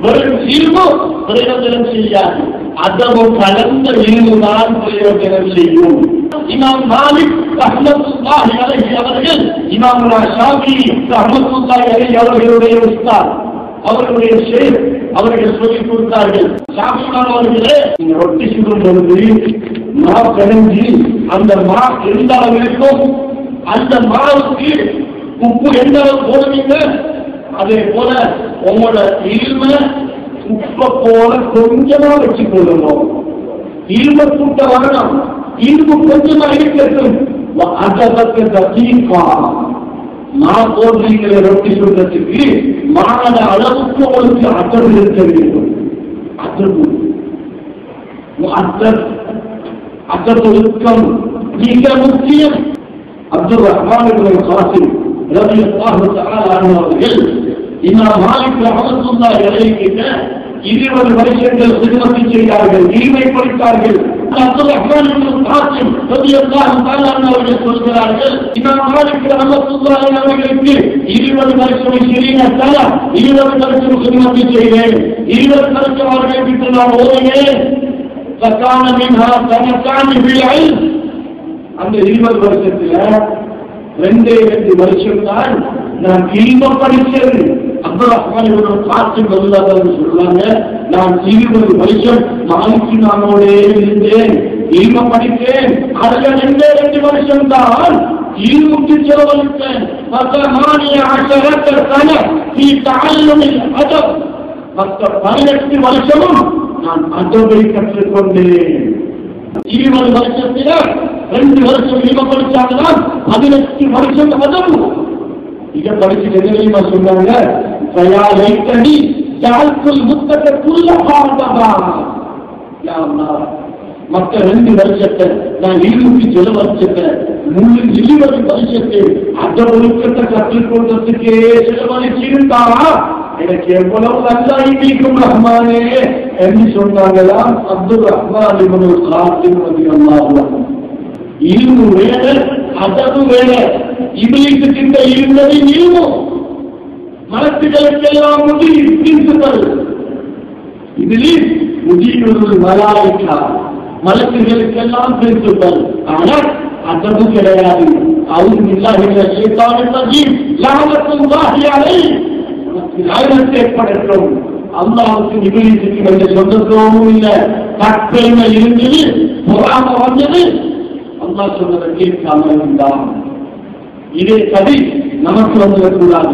வெறும் இல்மு பிரயோஜனம் செய்யாது. அதமும் கலந்த இல்முதான் பிரயோஜனம் செய்யும். இமாம் மாலிக் ரஹ்மத்துல்லாஹி அலைஹி அவர்கள் இமாமுனா ஷாஃபிஈ ரஹ்மத்துல்லாஹி அலைஹி அவர்களுடைய உஸ்தாத், அவர்களுடைய ஷேக், அவர்கள் சொல்லிக் கொடுத்தார்கள். ஷாஃபிஈ அவர்களே, நீங்க ரொட்டி சுடும் பொழுது மா கலஞ்சி அந்த மா எந்த அளவு இருக்கும், அந்த மாவுக்கு உப்பு எந்த அளவு போடுவீங்க, அதே போல உங்களோட இல்ம உப்ப போல கொஞ்சமா வச்சு கொள்ளணும். இல்ம கூட்ட வரணும், இல்மு கொஞ்சமா இருக்கட்டும். அதற்கு தீர்ப்பா மா போடுறீங்களே ரொட்டி சொல்றதுக்கு மாத அளவுக்கு உங்களுக்கு அத்தர் இருக்க வேண்டும். அத்தர் ஒழுக்கம் மிக முக்கியம். அப்துல் ரஹ்மான் இப்னு காசிம் ரலியல்லாஹு தஆலா அன்ஹு அவர்கள் இமாம் மாலிக் ரஹ்மத்துல்லாஹி அலைஹி கிட்ட 20 வருஷங்கள் சிறுமதி செய்தார்கள், இல்மை படித்தார்கள். அப்துல் ரஹ்மான் இப்னு காசிம் ரலியல்லாஹு தஆலா அன்ஹு அவர்கள் சொல்கிறார்கள், இமாம் மாலிக் ரஹ்மத்துல்லாஹி அவர்களுக்கு 20 வருஷம் சிறீனத்தால 20 வருஷம் சிறுமதி செய்தேன், 20 வருஷம் அவர்கள் கிட்ட நான் ஓடினேன். فكان منها سنتان بالعلم. அந்த 20 வருஷத்துல 2 வருஷம் தான் நான் இல்ம படிச்சேன். அப்துல் ரஹ்மான் இப்னு காசிம் ரலியல்லாஹு அன்ஹு சொல்றாங்க, நான் 20 வருஷம் மாலிக் இமாமோட இருந்தேன், இல்ம படித்தேன். அதுல 2 வருஷம் தான் இல்முக்கு செலவழித்தேன். 18 சன في تعلم الادب. 18 வருஷமும் நான் அதபை கற்றுக்கொண்டேன். 20 வருஷத்துல 2 வருஷம் இல்ம படிச்சாங்கன்னா 18 வருஷம் அதபு. இத படிச்சு தெரியுமா சொன்னாங்க, ஃபயா லைத்தனி ஜஅல்துல் முத்தக குல்லஹா தபா. யா அல்லாஹ், மற்ற 2 வருஷத்தை நான் இல்முக்கு செலவழிச்சேன், 20 வருஷத்தை அதபொழுக்கத்தை கற்றுக்கொண்டதுக்கே செலவழிச்சிருந்தா எனக்கு எவ்வளவு நல்லா இருக்கும் ரஹ்மானே என்று சொன்னாங்களாம் அப்துல் ரஹ்மான் இப்னு காசிம் ரலியல்லாஹு அன்ஹு. இல்மு வேற, அதபு வேற. இப்லீஸுக்கு இந்த இருந்தது இல்மு. மலக்குகளுக்கெல்லாம் முதீர் பிரின்சிபல். இப்லீஸ் முதீருல் மலாயிகா, மலக்குகளுக்கெல்லாம் பிரின்சிபல். ஆனால் அதபு கிடையாது. அவுது பில்லாஹி மினஷ் ஷைத்தானிர் ரஜீம். லஅனத்துல்லாஹி அலைஹி. லாயனத் ஏற்படட்டும். அல்லாஹ்வுக்கு இப்லீஸுக்கு எந்த சொந்தத்துவமும் இல்லை. தற்பெருமை இருந்தது, பொறாமை வந்தது, அல்லாஹ் சொன்னதை கேட்காமல் இருந்தான். இதே கதை நமக்கு வந்துடக்கூடாது.